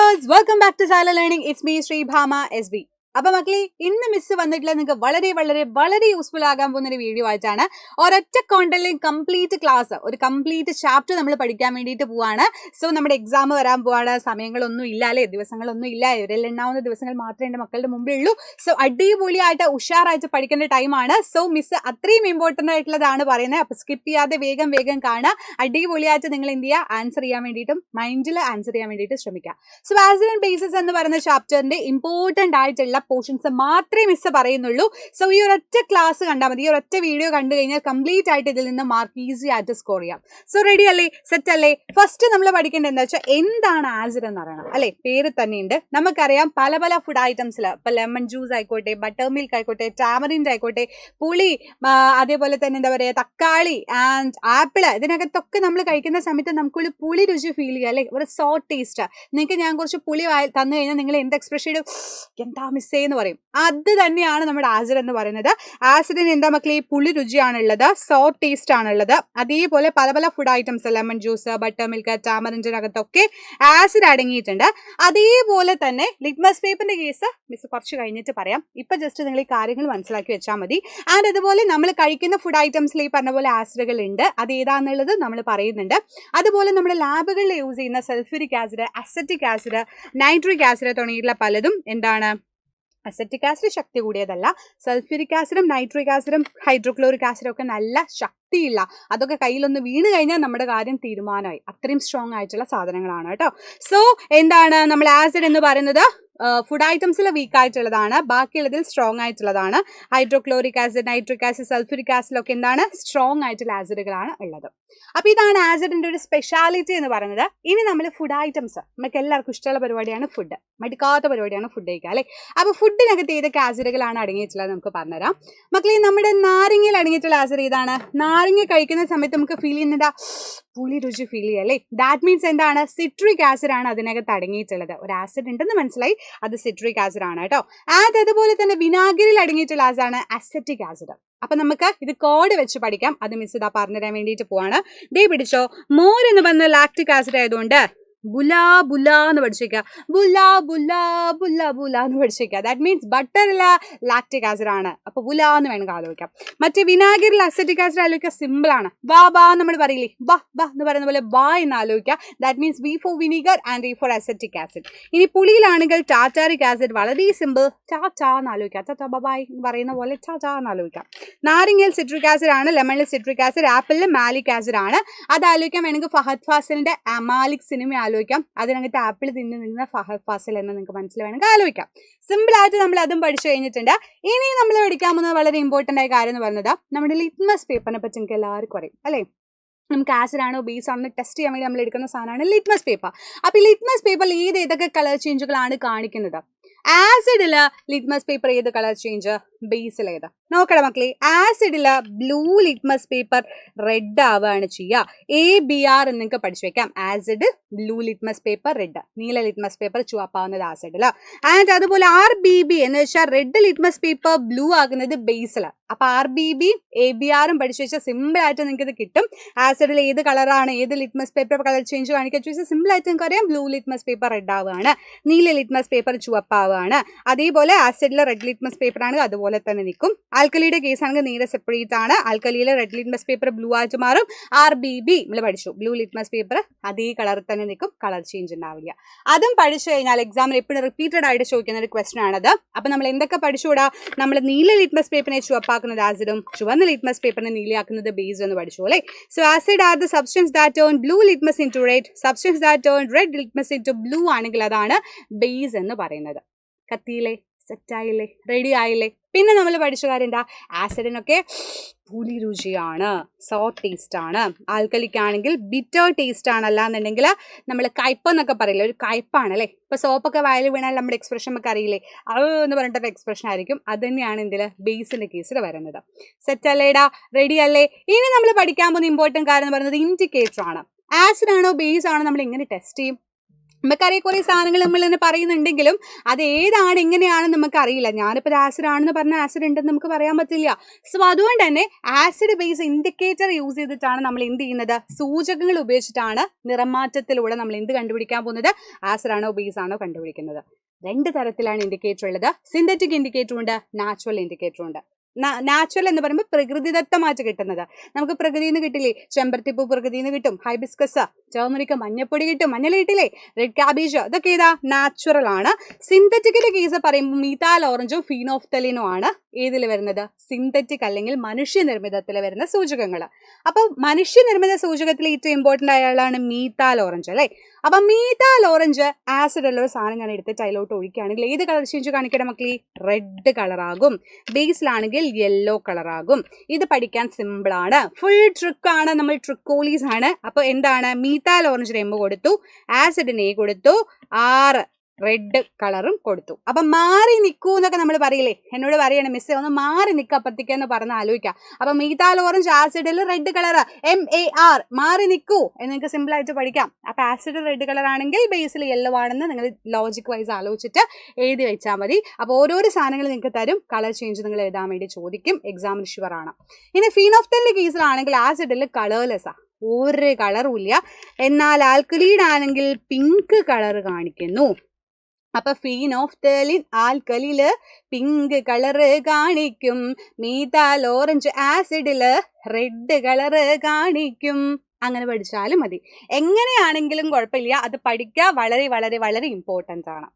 viewers, welcome back to Sila Learning. It's me, Sri Bhama SB. അപ്പോൾ മക്കളെ ഇന്ന് miss വന്നിട്ടുള്ള നിങ്ങൾക്ക് വളരെ യൂസ്ഫുൾ ആകാൻ പോകുന്ന ഒരു വീഡിയോ ആയിട്ടാണ്. ഒരൊറ്റ കോണ്ടന്റിൽ കംപ്ലീറ്റ് ക്ലാസ്, ഒരു കംപ്ലീറ്റ് ചാപ്റ്റർ നമ്മൾ പഠിക്കാൻ വേണ്ടിയിട്ട് പോവാണ്. സോ നമ്മുടെ എക്സാം വരാൻ പോവാണ്. സമയങ്ങളൊന്നും ഇല്ല അല്ലേ, ദിവസങ്ങളൊന്നും ഇല്ല, ഇവരെല്ലാം എണ്ണാവുന്ന ദിവസങ്ങൾ മാത്രമേ എൻ്റെ മക്കളുടെ മുമ്പിൽ ഉള്ളൂ. സോ അടിപൊളിയായിട്ട് ഉഷാറായിട്ട് പഠിക്കേണ്ട ടൈമാണ്. സോ മിസ് അത്രയും ഇമ്പോർട്ടൻ്റ് ആയിട്ടുള്ളതാണ് പറയുന്നത്. അപ്പോൾ സ്കിപ്പ് ചെയ്യാതെ വേഗം കാണുക. അടിപൊളിയായിട്ട് നിങ്ങൾ എന്ത് ചെയ്യുക, ആൻസർ ചെയ്യാൻ വേണ്ടിയിട്ടും മൈൻഡിൽ ആൻസർ ചെയ്യാൻ വേണ്ടിയിട്ട് ശ്രമിക്കുക. സോ ആസിഡ് ആൻഡ് ബേസസ് എന്ന് പറയുന്ന ചാപ്റ്ററിന്റെ ഇമ്പോർട്ടൻ്റ് ആയിട്ടുള്ള പോർഷൻസ് മാത്രമേ മിസ് പറയുന്നുള്ളൂ. സോ ഈ ഒരൊറ്റ ക്ലാസ് കണ്ടാൽ മതി, ഈ ഒരൊറ്റ വീഡിയോ കണ്ടു കഴിഞ്ഞാൽ കംപ്ലീറ്റ് ആയിട്ട് ഇതിൽ നിന്ന് മാർക്ക് ഈസി ആയിട്ട് സ്കോർ ചെയ്യാം. സോ റെഡി അല്ലേ, സെറ്റ് അല്ലേ? ഫസ്റ്റ് നമ്മൾ പഠിക്കേണ്ടത് എന്താ വെച്ചാൽ എന്താണ് ആസിഡ് എന്ന് പറയണം അല്ലെ. പേര് തന്നെയുണ്ട്. നമുക്കറിയാം പല ഫുഡ് ഐറ്റംസിൽ ഇപ്പൊ ലെമൺ ജ്യൂസ് ആയിക്കോട്ടെ, ബട്ടർ മിൽക്ക് ആയിക്കോട്ടെ, ടാമറിൻഡ് ആയിക്കോട്ടെ, പുളി, അതേപോലെ തന്നെ എന്താ പറയുക, തക്കാളി ആൻഡ് ആപ്പിള്, ഇതിനകത്തൊക്കെ നമ്മൾ കഴിക്കുന്ന സമയത്ത് നമുക്കൊരു പുളി രുചി ഫീൽ ചെയ്യുക അല്ലെ, ഒരു സോട്ട് ടേസ്റ്റ്. നിങ്ങൾക്ക് ഞാൻ കുറച്ച് പുളി തന്നു കഴിഞ്ഞാൽ നിങ്ങൾ എന്ത് എക്സ്പ്രഷൻ ഇടും, എന്താ മിസ് എന്ന് പറയും. അത് തന്നെയാണ് നമ്മുടെ ആസിഡ് എന്ന് പറയുന്നത്. ആസിഡിന് എന്താ മക്കളെ, പുളി രുചിയാണുള്ളത്, സോട്ട് ടേസ്റ്റ് ആണുള്ളത്. അതേപോലെ പല food items, lemon juice, butter milk, ടാമറിൻഡിനകത്തൊക്കെ ആസിഡ് അടങ്ങിയിട്ടുണ്ട്. അതേപോലെ തന്നെ ലിറ്റ്മസ് പേപ്പറിന്റെ കേസ് മിസ് കുറച്ച് കഴിഞ്ഞിട്ട് പറയാം. ഇപ്പൊ ജസ്റ്റ് നിങ്ങൾ ഈ കാര്യങ്ങൾ മനസ്സിലാക്കി വെച്ചാൽ മതി. ആൻഡ് അതുപോലെ നമ്മൾ കഴിക്കുന്ന ഫുഡ് ഐറ്റംസിൽ ഈ പറഞ്ഞ പോലെ ആസിഡുകൾ ഉണ്ട്. അത് ഏതാണെന്നുള്ളത് നമ്മൾ പറയുന്നുണ്ട്. അതുപോലെ നമ്മുടെ ലാബുകളിൽ യൂസ് ചെയ്യുന്ന sulphuric acid, acetic acid, nitric acid തുടങ്ങിയിട്ടുള്ള പലതും എന്താണ്, അസറ്റിക് ആസിഡ് ശക്തി കൂടിയതല്ല. സൾഫ്യൂരിക് ആസിഡും നൈട്രിക് ആസിഡും ഹൈഡ്രോക്ലോറിക് ആസിഡും ഒക്കെ നല്ല ശക്തിയില്ല. അതൊക്കെ കയ്യിലൊന്ന് വീണ് കഴിഞ്ഞാൽ നമ്മുടെ കാര്യം തീരുമാനമായി. അത്രയും സ്ട്രോങ് ആയിട്ടുള്ള സാധനങ്ങളാണ് കേട്ടോ. സോ എന്താണ് നമ്മൾ ആസിഡ് എന്ന് പറയുന്നത്, ഫുഡ് ഐറ്റംസിൽ വീക്ക് ആയിട്ടുള്ളതാണ്, ബാക്കിയുള്ളതിൽ സ്ട്രോങ് ആയിട്ടുള്ളതാണ്. Hydrochloric acid, nitric acid, sulphuric ആസിഡൊക്കെ എന്താണ്, സ്ട്രോങ് ആയിട്ടുള്ള ആസിഡുകളാണ് ഉള്ളത്. അപ്പോൾ ഇതാണ് ആസിഡിന്റെ ഒരു സ്പെഷ്യാലിറ്റി എന്ന് പറയുന്നത്. ഇനി നമ്മൾ ഫുഡ് ഐറ്റംസ്, നമുക്ക് എല്ലാവർക്കും ഇഷ്ടമുള്ള പരിപാടിയാണ് ഫുഡ്, മടുക്കാത്ത പരിപാടിയാണ് ഫുഡ് കഴിക്കുക അല്ലേ. അപ്പോൾ ഫുഡിനകത്ത് ഏതൊക്കെ ആസിഡുകളാണ് അടങ്ങിയിട്ടുള്ളത് നമുക്ക് പറഞ്ഞുതരാം. മക്കളെ, നമ്മുടെ നാരങ്ങയിൽ അടങ്ങിയിട്ടുള്ള ആസിഡ് ഏതാണ്? നാരങ്ങ കഴിക്കുന്ന സമയത്ത് നമുക്ക് ഫീൽ ചെയ്യുന്നതാ, പുളി രുചി ഫീൽ ചെയ്യുക അല്ലേ. ദാറ്റ് മീൻസ് എന്താണ്, സിട്രിക് ആസിഡ് ആണ് അതിനകത്ത് അടങ്ങിയിട്ടുള്ളത്. ഒരു ആസിഡ് ഉണ്ടെന്ന് മനസ്സിലായി, അത് സിട്രിക് ആസിഡ് ആണ് കേട്ടോ. ആൻഡ് അതുപോലെ തന്നെ വിനാഗിരിയിൽ അടങ്ങിയിട്ടുള്ള ആസിഡാണ് അസറ്റിക് ആസിഡ്. അപ്പൊ നമുക്ക് ഇത് കോഡ് വെച്ച് പഠിക്കാം. അത് മിസ് ഇതാ പറഞ്ഞുതരാൻ വേണ്ടിയിട്ട് പോവാണ്. ദേ പിടിച്ചോ, മോർ എന്ന് പറഞ്ഞ ലാക്റ്റിക് ആസിഡ് ആയതുകൊണ്ട് ബുലാ എന്ന് പഠിച്ചേക്കുക, ബുലാ എന്ന് പഠിച്ചേക്കുക. ദാറ്റ് മീൻസ് ബട്ടറില്ല ലാക്റ്റിക് ആസിഡ് ആണ്. അപ്പൊ ബുലാ എന്ന് വേണമെങ്കിൽ ആലോചിക്കാം. മറ്റേ വിനാഗിരിൽ അസറ്റിക് ആസിഡ് ആലോചിക്കുക, സിമ്പിൾ ആണ്. ബാ നമ്മൾ പറയില്ലേ, ബാ എന്ന് പറയുന്ന പോലെ ബാ എന്ന് ആലോചിക്കുക. That means V for vinegar and E for acetic acid. ഇനി പുളിയിലാണെങ്കിൽ ടാറ്റാറിക് ആസിഡ്, വളരെ സിമ്പിൾ, ടാ എന്ന് ആലോചിക്കുക. ടാ ബൈ എന്ന് പറയുന്ന പോലെ ടാ എന്ന് ആലോചിക്കാം. നാരങ്ങയിൽ സിട്രിക് ആസിഡ് ആണ്, ലെമണിൽ സിട്രിക് ആസിഡ്, ആപ്പിളിൽ മാലിക് ആസിഡ് ആണ്. അത് ആലോചിക്കാൻ വേണമെങ്കിൽ ഫഹദ് ഫാസിലിന്റെ അമാലിക് സിനിമ ആലോചിക്കാം. അതിനകത്ത് ആപ്പിൾ തിന്നുന്ന ഫഹദ് ഫാസിൽ എന്ന് നിങ്ങൾക്ക് മനസ്സിൽ വേണമെങ്കിൽ ആലോചിക്കാം. സിമ്പിൾ ആയിട്ട് നമ്മൾ അതും പഠിച്ചു കഴിഞ്ഞിട്ടുണ്ട്. ഇനി നമ്മൾ പഠിക്കാൻ പോകുന്നത് വളരെ ഇമ്പോർട്ടൻ്റ് ആയ കാര്യം എന്ന് പറയുന്നത് നമ്മുടെ ലിറ്റ്മസ് പേപ്പറിനെ പറ്റി നിങ്ങൾക്ക് എല്ലാവർക്കും അറിയും അല്ലേ. നമുക്ക് ആസിഡ് ആണോ ബേസ് ആണോ ടെസ്റ്റ് ചെയ്യാൻ വേണ്ടി നമ്മൾ എടുക്കുന്ന സാധനമാണ് ലിറ്റ്മസ് പേപ്പർ. അപ്പോൾ ലിറ്റ്മസ് പേപ്പറിൽ ഏതൊക്കെ കളർ ചേഞ്ചുകളാണ് കാണിക്കുന്നത്? ആസിഡില് ലിറ്റ്മസ് പേപ്പർ ഏത് കളർ ചേഞ്ച്, ബേസിൽ ഏത് നോക്കണം മക്കളെ. ആസിഡില് ബ്ലൂ ലിറ്റ്മസ് പേപ്പർ റെഡ് ആവുകയാണ് ചെയ്യുക. ABR എന്ന് നിങ്ങൾക്ക് പഠിച്ചു വെക്കാം. Acid, blue litmus paper red, നീല ലിറ്റ്മസ് പേപ്പർ ചുവപ്പാവുന്നത് ആസിഡില്. ആൻഡ് അതുപോലെ RBB എന്ന് വെച്ചാൽ റെഡ് ലിറ്റ്മസ് പേപ്പർ ബ്ലൂ ആകുന്നത് ബേസില്. അപ്പൊ RBB ABR പഠിച്ചു വെച്ചാൽ സിമ്പിൾ ആയിട്ട് നിങ്ങൾക്ക് ഇത് കിട്ടും. ആസിഡിൽ ഏത് കളറാണ്, ഏത് ലിറ്റ്മസ് പേപ്പർ കളർ ചേഞ്ച് കാണിക്കുക ചോദിച്ചാൽ സിമ്പിൾ ആയിട്ട് നിങ്ങൾക്ക് അറിയാം, ബ്ലൂ ലിറ്റ്മസ് പേപ്പർ റെഡ് ആവുകയാണ്, നീല ലിറ്റ്മസ് പേപ്പർ ചുവപ്പാവുകയാണ്. അതേപോലെ ആസിഡിലെ റെഡ് ലിറ്റ്മസ് പേപ്പർ ആണ്, അതുപോലെ തന്നെ നിൽക്കും. ആൽക്കലിയുടെ കേസ് ആണെങ്കിൽ നീല സെപ്പറേറ്റ് ആണ്. ആൽക്കലിയിലെ റെഡ് ലിറ്റ്മസ് പേപ്പർ ബ്ലൂ ആയിട്ട് മാറും. RBB നമ്മൾ പഠിച്ചു, ബ്ലൂ ലിറ്റ്മസ് പേപ്പർ അതേ കളറിൽ തന്നെ നിൽക്കും, കളർ ചേഞ്ച് ഉണ്ടാവില്ല. അതും പഠിച്ചു കഴിഞ്ഞാൽ എക്സാമിൽ എപ്പോഴും റിപ്പീറ്റഡ് ആയിട്ട് ചോദിക്കുന്ന ഒരു ക്വസ്റ്റൻ ആണത്. അപ്പൊ നമ്മൾ എന്തൊക്കെ പഠിച്ചുകൂടാ, നമ്മൾ നീല ലിറ്റ്മസ് പേപ്പറിനെ ചുവപ്പാക്കുന്നത് ആസിഡും ചുവന്ന ലിറ്റ്മസ് പേപ്പറിനെ നീലയാക്കുന്നത് ബേസ് എന്ന് പഠിച്ചു അല്ലേ. So acid are the substance that turn blue litmus into red, substance that turn red litmus into blue ആണെങ്കിൽ അതാണ് ബേസ് എന്ന് പറയുന്നത്. കത്തിയില്ലേ, സെറ്റായില്ലേ, റെഡി ആയില്ലേ? പിന്നെ നമ്മൾ പഠിച്ച കാര്യം എന്താ, ആസിഡിനൊക്കെ പുളി രുചിയാണ്, സോട്ട് ടേസ്റ്റ് ആണ്. ആൽക്കലിക്കാണെങ്കിൽ ബിറ്റർ ടേസ്റ്റ് ആണ്. അല്ലാന്നുണ്ടെങ്കിൽ നമ്മൾ കയ്പെന്നൊക്കെ പറയില്ലേ, ഒരു കയ്പാണ് അല്ലേ. ഇപ്പൊ സോപ്പൊക്കെ വയൽ വീണാൽ നമ്മുടെ എക്സ്പ്രഷൻ ഒക്കെ അറിയില്ലേ, എന്ന് പറഞ്ഞിട്ടൊരു എക്സ്പ്രഷൻ ആയിരിക്കും. അത് തന്നെയാണ് ഇതിൽ ബേസിന്റെ കേസിൽ വരുന്നത്. സെറ്റ് അല്ലേടാ, റെഡി അല്ലേ? ഇനി നമ്മൾ പഠിക്കാൻ പോകുന്ന ഇമ്പോർട്ടൻറ്റ് കാര്യം എന്ന് പറയുന്നത് ഇൻഡിക്കേറ്റർ ആണ്. ആസിഡ് ആണോ ബേസ് ആണോ നമ്മൾ എങ്ങനെ ടെസ്റ്റ് ചെയ്യും? നമുക്കറിയാം കുറേ സാധനങ്ങൾ നമ്മൾ തന്നെ പറയുന്നുണ്ടെങ്കിലും അത് ഏതാണ് എങ്ങനെയാണെന്ന് നമുക്കറിയില്ല. ഞാനിപ്പോൾ ആസിഡ് ആണെന്ന് പറഞ്ഞാൽ ആസിഡ് ഉണ്ടെന്ന് നമുക്ക് പറയാൻ പറ്റില്ല. സോ അതുകൊണ്ട് തന്നെ ആസിഡ് ബേസ് ഇൻഡിക്കേറ്റർ യൂസ് ചെയ്തിട്ടാണ് നമ്മൾ എന്ത് ചെയ്യുന്നത്, സൂചകങ്ങൾ ഉപയോഗിച്ചിട്ടാണ് നിറമാറ്റത്തിലൂടെ നമ്മൾ എന്ത് കണ്ടുപിടിക്കാൻ പോകുന്നത്, ആസിഡ് ആണോ ബേസ് ആണോ കണ്ടുപിടിക്കുന്നത്. 2 തരത്തിലാണ് ഇൻഡിക്കേറ്റർ ഉള്ളത്. സിന്തറ്റിക് ഇൻഡിക്കേറ്റർ ഉണ്ട്, നാച്ചുറൽ ഇൻഡിക്കേറ്റർ ഉണ്ട്. നാച്ചുറൽ എന്ന് പറയുമ്പോൾ പ്രകൃതിദത്തമായിട്ട് കിട്ടുന്നത്. നമുക്ക് പ്രകൃതിയിൽ നിന്ന് കിട്ടില്ലേ, ചെമ്പരത്തിപ്പൂ പ്രകൃതിയിൽ നിന്ന് കിട്ടും, ഹൈബിസ്കസ്, ടർമറിക് മഞ്ഞപ്പൊടി കിട്ടും, മഞ്ഞൾ കിട്ടില്ലേ, റെഡ് ക്യാബേജ്, ഇതൊക്കെ ഏതാ നാച്ചുറൽ ആണ്. സിന്തറ്റിക്കിന്റെ കേസ് പറയുമ്പോൾ മീതാൽ ഓറഞ്ചും ഫീനോഫ്തലിനും ആണ് ഏതിൽ വരുന്നത്, സിന്തറ്റിക് അല്ലെങ്കിൽ മനുഷ്യനിർമ്മിതത്തിൽ വരുന്ന സൂചകങ്ങൾ. അപ്പൊ മനുഷ്യനിർമ്മിത സൂചകത്തിൽ ഏറ്റവും ഇമ്പോർട്ടന്റ് ആയാണ് മീതാൽ ഓറഞ്ച് അല്ലേ. അപ്പൊ മീതാൽ ഓറഞ്ച് ആസിഡ് ഉള്ള ഒരു സാധനം ഞാൻ എടുത്തിട്ട് അതിലോട്ട് ഒഴിക്കുകയാണെങ്കിൽ ഏത് കളർ ചേഞ്ച് കാണിക്കണം മക്കളി, റെഡ് കളറാകും. ബേസിലാണെങ്കിൽ യെല്ലോ കളറാകും. ഇത് പഠിക്കാൻ സിമ്പിൾ ആണ്, ഫുൾ ട്രിക്ക് ആണ്, നമ്മൾ ട്രിക്കോളീസ് ആണ്. അപ്പൊ എന്താണ്, മീതാൽ ഓറഞ്ചിന് എം കൊടുത്തു, ആസിഡിന് എ കൊടുത്തു, 6 റെഡ് കളറും കൊടുത്തു. അപ്പൊ മാറി നിൽക്കൂ എന്നൊക്കെ നമ്മൾ പറയില്ലേ, എന്നോട് പറയണേ മിസ്സേ ഒന്ന് മാറി നിൽക്കുക അപ്പത്തേക്കെന്ന് പറഞ്ഞ് ആലോചിക്കാം. അപ്പൊ മീതാൽ ഓറഞ്ച് ആസിഡിൽ റെഡ് കളർ MAR, മാറി നിൽക്കൂ എന്ന് നിങ്ങൾക്ക് സിമ്പിൾ ആയിട്ട് പഠിക്കാം. അപ്പൊ ആസിഡ് റെഡ് കളർ ആണെങ്കിൽ ബേസിൽ യെല്ലോ ആണെന്ന് നിങ്ങൾ ലോജിക് വൈസ് ആലോചിച്ചിട്ട് എഴുതി വെച്ചാൽ മതി. അപ്പൊ ഓരോരോ സാധനങ്ങൾ നിങ്ങൾക്ക് തരും, കളർ ചേഞ്ച് നിങ്ങൾ എഴുതാൻ വേണ്ടി ചോദിക്കും, എക്സാമിന് ഷുവർ ആണ്. ഇനി ഫീനോഫ്തലിന്റെ കേസിലാണെങ്കിൽ ആസിഡിൽ കളർലെസ്സാ, ഒരു കളറും ഇല്ല. എന്നാൽ ആൽക്കലീൻ ആണെങ്കിൽ പിങ്ക് കളർ കാണിക്കുന്നു. അപ്പൊ ഫീനോഫ്തലിൻ ആൽക്കലില് പിങ്ക് കളറ് കാണിക്കും, മീതാൽ ഓറഞ്ച് ആസിഡില് റെഡ് കളറ് കാണിക്കും. അങ്ങനെ പഠിച്ചാലും മതി, എങ്ങനെയാണെങ്കിലും കുഴപ്പമില്ല, അത് പഠിക്കുക വളരെ വളരെ വളരെ ഇമ്പോർട്ടൻ്റ് ആണ്.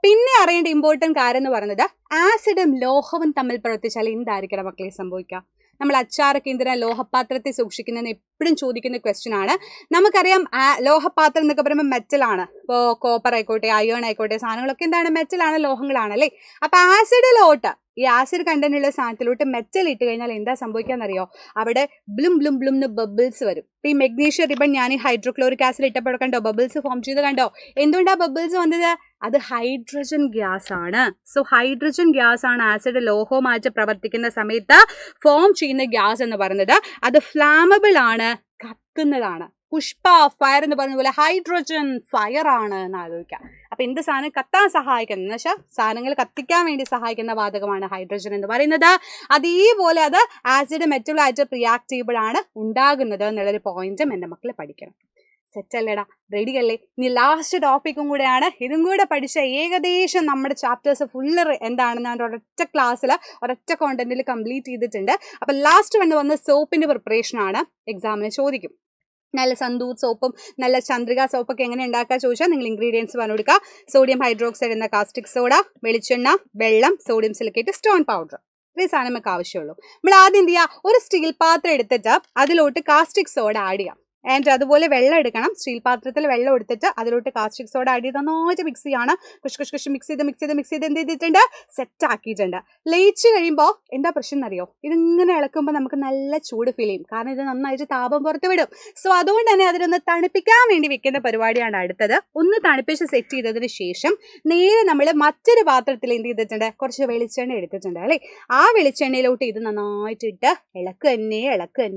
പിന്നെ അറിയേണ്ട ഇമ്പോർട്ടൻറ്റ് കാര്യം എന്ന് പറയുന്നത് ആസിഡും ലോഹവും തമ്മിൽ പ്രവർത്തിച്ചാൽ എന്തായിരിക്കണം മക്കളെ സംഭവിക്കുക. നമ്മൾ അച്ചാറൊക്കെ എന്തിനാ ലോഹപാത്രത്തിൽ സൂക്ഷിക്കുന്നതെന്ന് എപ്പോഴും ചോദിക്കുന്ന ക്വസ്റ്റ്യൻ ആണ്. നമുക്കറിയാം ലോഹപാത്രം എന്നൊക്കെ പറയുമ്പോൾ മെറ്റലാണ്. ഇപ്പോൾ കോപ്പർ ആയിക്കോട്ടെ, അയേൺ ആയിക്കോട്ടെ, സാധനങ്ങളൊക്കെ എന്താണ്, മെറ്റലാണ്, ലോഹങ്ങളാണ് അല്ലേ. അപ്പൊ ആസിഡിലോട്ട്, ഈ ആസിഡ് കണ്ടന്റ് ഉള്ള സാധനത്തിലോട്ട് മെറ്റൽ ഇട്ട് കഴിഞ്ഞാൽ എന്താ സംഭവിക്കാന്നറിയോ, അവിടെ ബ്ലും ബ്ലും ബ്ലും എന്ന് ബബിൾസ് വരും. ഇപ്പൊ ഈ മെഗ്നീഷ്യം റിബൺ ഞാൻ ഈ ഹൈഡ്രോക്ലോറിക് ആസിഡ് ഇട്ടപ്പോൾ കണ്ടോ ബബിൾസ് ഫോം ചെയ്ത് കണ്ടോ. എന്തുകൊണ്ടാണ് ബബിൾസ് വന്നത്, അത് ഹൈഡ്രജൻ ഗ്യാസ് ആണ്. സോ ഹൈഡ്രജൻ ഗ്യാസ് ആണ് ആസിഡ് ലോഹവുമായിട്ട് പ്രവർത്തിക്കുന്ന സമയത്ത് ഫോം ചെയ്യുന്ന ഗ്യാസ് എന്ന് പറയുന്നത്. അത് ഫ്ലാമബിൾ ആണ്, കത്തുന്നതാണ്. പുഷ്പ ഫയർ എന്ന് പറഞ്ഞ പോലെ ഹൈഡ്രോജൻ ഫയർ ആണ് എന്ന് ആലോചിക്കാം. അപ്പൊ എന്ത് സാധനം കത്താൻ സഹായിക്കുന്ന, എന്ന് വെച്ചാൽ സാധനങ്ങൾ കത്തിക്കാൻ വേണ്ടി സഹായിക്കുന്ന വാതകമാണ് ഹൈഡ്രോജൻ എന്ന് പറയുന്നത്. അതേപോലെ അത് ആസിഡ് മെറ്റലായിട്ട് റിയാക്റ്റീബിൾ ആണ് ഉണ്ടാകുന്നത് എന്നുള്ളൊരു പോയിന്റും എൻ്റെ മക്കൾ പഠിക്കണം. സെറ്റല്ലേടാ, റെഡി അല്ലേ? ഇനി ലാസ്റ്റ് ടോപ്പിക്കും കൂടെയാണ്, ഇതും കൂടെ പഠിച്ച ഏകദേശം നമ്മുടെ ചാപ്റ്റേഴ്സ് ഫുള്ള് എന്താണെന്ന് ഞാൻ ഒരൊറ്റ ക്ലാസ്സിൽ ഒരൊറ്റ കോണ്ടന്റിൽ കംപ്ലീറ്റ് ചെയ്തിട്ടുണ്ട്. അപ്പൊ ലാസ്റ്റ് വന്ന് സോപ്പിന്റെ പ്രിപ്പറേഷൻ ആണ്, എക്സാമിന് ചോദിക്കും. നല്ല സന്തൂർ സോപ്പും നല്ല ചന്ദ്രിക സോപ്പൊക്കെ എങ്ങനെ ഉണ്ടാക്കുക ചോദിച്ചാൽ നിങ്ങൾ ഇൻഗ്രീഡിയൻസ് പറഞ്ഞു കൊടുക്കുക. സോഡിയം ഹൈഡ്രോക്സൈഡ് എന്ന കാസ്റ്റിക് സോഡ, വെളിച്ചെണ്ണ, വെള്ളം, സോഡിയം സിലിക്കേറ്റ്, സ്റ്റോൺ പൗഡർ, ഇത്രയും സാധനം നമുക്ക് ആവശ്യമുള്ളൂ. നമ്മൾ ആദ്യം എന്ത് ചെയ്യുക, ഒരു സ്റ്റീൽ പാത്രം എടുത്തിട്ട് അതിലോട്ട് കാസ്റ്റിക് സോഡ ആഡ് ചെയ്യാം. ആൻഡ് അതുപോലെ വെള്ളം എടുക്കണം, സ്റ്റീൽ പാത്രത്തിൽ വെള്ളം എടുത്തിട്ട് അതിലോട്ട് കാസ്റ്റിക് സോഡ ആഡ് ചെയ്ത് നന്നായിട്ട് മിക്സ് ചെയ്യാണ്. കുഷ് മിക്സ് ചെയ്ത് എന്ത് ചെയ്തിട്ടുണ്ട്, സെറ്റ് ആക്കിയിട്ടുണ്ട്. ലയിച്ച് കഴിയുമ്പോൾ എന്താ പ്രശ്നം എന്നറിയോ, ഇതിങ്ങനെ ഇളക്കുമ്പോൾ നമുക്ക് നല്ല ചൂട് ഫീൽ ചെയ്യും, കാരണം ഇത് നന്നായിട്ട് താപം പുറത്ത് വിടും. സോ അതുകൊണ്ട് തന്നെ അതിനൊന്ന് തണുപ്പിക്കാൻ വേണ്ടി വെക്കുന്ന പരിപാടിയാണ് അടുത്തത്. ഒന്ന് തണുപ്പിച്ച് സെറ്റ് ചെയ്തതിന് ശേഷം നേരെ നമ്മൾ മറ്റൊരു പാത്രത്തിൽ എന്ത് ചെയ്തിട്ടുണ്ട്, കുറച്ച് വെളിച്ചെണ്ണ എടുത്തിട്ടുണ്ട് അല്ലേ. ആ വെളിച്ചെണ്ണയിലോട്ട് ഇത് നന്നായിട്ടിട്ട്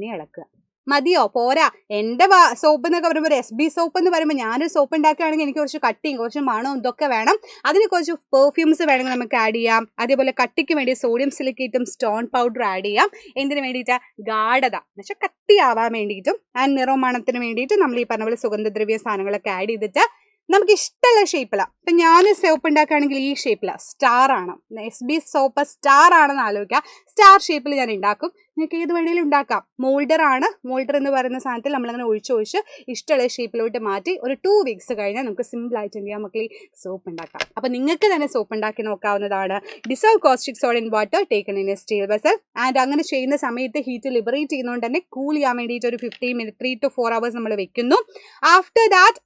ഇളക്കുക. മതിയോ, പോരാ. എൻ്റെ സോപ്പ് എന്നൊക്കെ പറയുമ്പോൾ SB സോപ്പ് എന്ന് പറയുമ്പോൾ ഞാനൊരു സോപ്പ് ഉണ്ടാക്കുകയാണെങ്കിൽ എനിക്ക് കുറച്ച് കട്ടിയും കുറച്ച് മണവും ഇതൊക്കെ വേണം. അതിന് കുറച്ച് പെർഫ്യൂംസ് വേണമെങ്കിൽ നമുക്ക് ആഡ് ചെയ്യാം. അതേപോലെ കട്ടിക്ക് വേണ്ടി സോഡിയം സിലിക്കേറ്റും സ്റ്റോൺ പൗഡർ ആഡ് ചെയ്യാം. എന്തിനു വേണ്ടിയിട്ടാ, ഗാഢത എന്ന് വെച്ചാൽ കട്ടിയാവാൻ വേണ്ടിയിട്ടും ആൻഡ് നിറമണത്തിന് വേണ്ടിയിട്ടും നമ്മൾ ഈ പറഞ്ഞ പോലെ സുഗന്ധദ്രവ്യ സാധനങ്ങളൊക്കെ ആഡ് ചെയ്തിട്ട് നമുക്ക് ഇഷ്ടമുള്ള ഷേപ്പിലാണ്. ഇപ്പം ഞാൻ സോപ്പ് ഉണ്ടാക്കുകയാണെങ്കിൽ ഈ ഷേപ്പിലാണ്, സ്റ്റാർ ആണ്, SB സോപ്പ് സ്റ്റാർ ആണെന്ന് ആലോചിക്കുക. സ്റ്റാർ ഷേപ്പിൽ ഞാൻ ഉണ്ടാക്കും, നിങ്ങൾക്ക് ഏത് വേണമെങ്കിലും ഉണ്ടാക്കാം. മോൾഡർ ആണ്, മോൾഡർ എന്ന് പറയുന്ന സാധനത്തിൽ നമ്മളങ്ങനെ ഒഴിച്ച് ഇഷ്ടമുള്ള ഷേപ്പിലോട്ട് മാറ്റി ഒരു 2 വീക്സ് കഴിഞ്ഞാൽ നമുക്ക് സിമ്പിളായിട്ട് എന്ത് ചെയ്യാം മക്കളെ, സോപ്പ് ഉണ്ടാക്കാം. അപ്പം നിങ്ങൾക്ക് തന്നെ സോപ്പ് ഉണ്ടാക്കി നോക്കാവുന്നതാണ്. Dissolve caustic soda in water taken in a steel vessel. And അങ്ങനെ ചെയ്യുന്ന സമയത്ത് ഹീറ്റ് ലിബറേറ്റ് ചെയ്യുന്നതുകൊണ്ട് തന്നെ കൂൾ ചെയ്യാൻ വേണ്ടിയിട്ട് ഒരു 15 മിനിറ്റ് 3 to 4 hours നമ്മൾ വെക്കുന്നു. ആഫ്റ്റർ ദാറ്റ്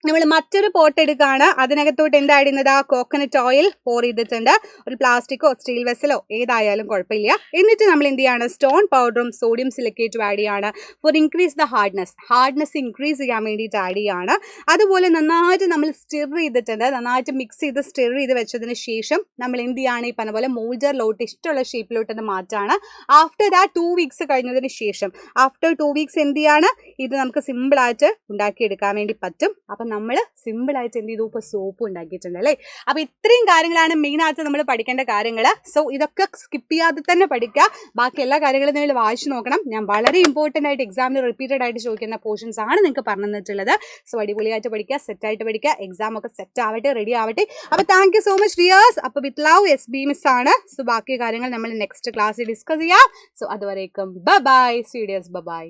നമ്മൾ മറ്റൊരു പോട്ട് എടുക്കുകയാണ്. അതിനകത്തോട്ട് എന്താ ആഡ് ചെയ്യുന്നത്, കോക്കനട്ട് ഓയിൽ പോർ ചെയ്തിട്ടുണ്ട്. ഒരു പ്ലാസ്റ്റിക്കോ സ്റ്റീൽ വെസലോ ഏതായാലും കുഴപ്പമില്ല. എന്നിട്ട് നമ്മൾ എന്ത് ചെയ്യാണ്, സ്റ്റോൺ പൗഡറും സോഡിയം സിലിക്കേറ്റും ആഡ് ചെയ്യാണ്. For increase the hardness increase ചെയ്യാൻ വേണ്ടിയിട്ട് ആഡ് ചെയ്യാണ്. അതുപോലെ നന്നായിട്ട് നമ്മൾ സ്റ്റിർ ചെയ്തിട്ടുണ്ട്, നന്നായിട്ട് മിക്സ് ചെയ്ത് സ്റ്റിർ ചെയ്ത് വെച്ചതിന് ശേഷം നമ്മൾ എന്ത് ചെയ്യാണ്, ഈ പറഞ്ഞ പോലെ മോൾഡറിലോട്ട് ഇഷ്ടമുള്ള ഷേപ്പിലോട്ട് അത് മാറ്റാണ്. ആഫ്റ്റർ ദാറ്റ് 2 വീക്സ് കഴിഞ്ഞതിന് ശേഷം ആഫ്റ്റർ 2 വീക്സ് എന്ത് ചെയ്യാണ്, ഇത് നമുക്ക് സിമ്പിളായിട്ട് ഉണ്ടാക്കിയെടുക്കാൻ വേണ്ടി പറ്റും. അപ്പം നമ്മൾ സിമ്പിളായിട്ട് എന്ത് ചെയ്തു, ഇപ്പോൾ സോപ്പ് ഉണ്ടാക്കിയിട്ടുണ്ട് അല്ലേ. അപ്പോൾ ഇത്രയും കാര്യങ്ങളാണ് മെയിനായിട്ട് നമ്മൾ പഠിക്കേണ്ട കാര്യങ്ങൾ. സോ ഇതൊക്കെ സ്കിപ്പ് ചെയ്യാതെ തന്നെ പഠിക്കുക. ബാക്കി എല്ലാ കാര്യങ്ങളും നിങ്ങൾ വായിച്ചു നോക്കണം. ഞാൻ വളരെ ഇമ്പോർട്ടൻ്റ് ആയിട്ട് എക്സാമിന് റിപ്പീറ്റഡ് ആയിട്ട് ചോദിക്കുന്ന പോർഷൻസ് ആണ് നിങ്ങൾക്ക് പറഞ്ഞു തന്നിട്ടുള്ളത്. സോ അടിപൊളിയായിട്ട് പഠിക്കുക, സെറ്റായിട്ട് പഠിക്കുക, എക്സാം ഒക്കെ സെറ്റ് ആവട്ടെ, റെഡി ആവട്ടെ. അപ്പോൾ thank you so much dears. അപ്പോൾ വിത്ത് ലവ് SB മിസ് ആണ്. സോ ബാക്കി കാര്യങ്ങൾ നമ്മൾ നെക്സ്റ്റ് ക്ലാസ്സിൽ ഡിസ്കസ് ചെയ്യാം. സോ അതുവരേക്കും ബൈ ബൈ, സീഡിയസ് ബൈ.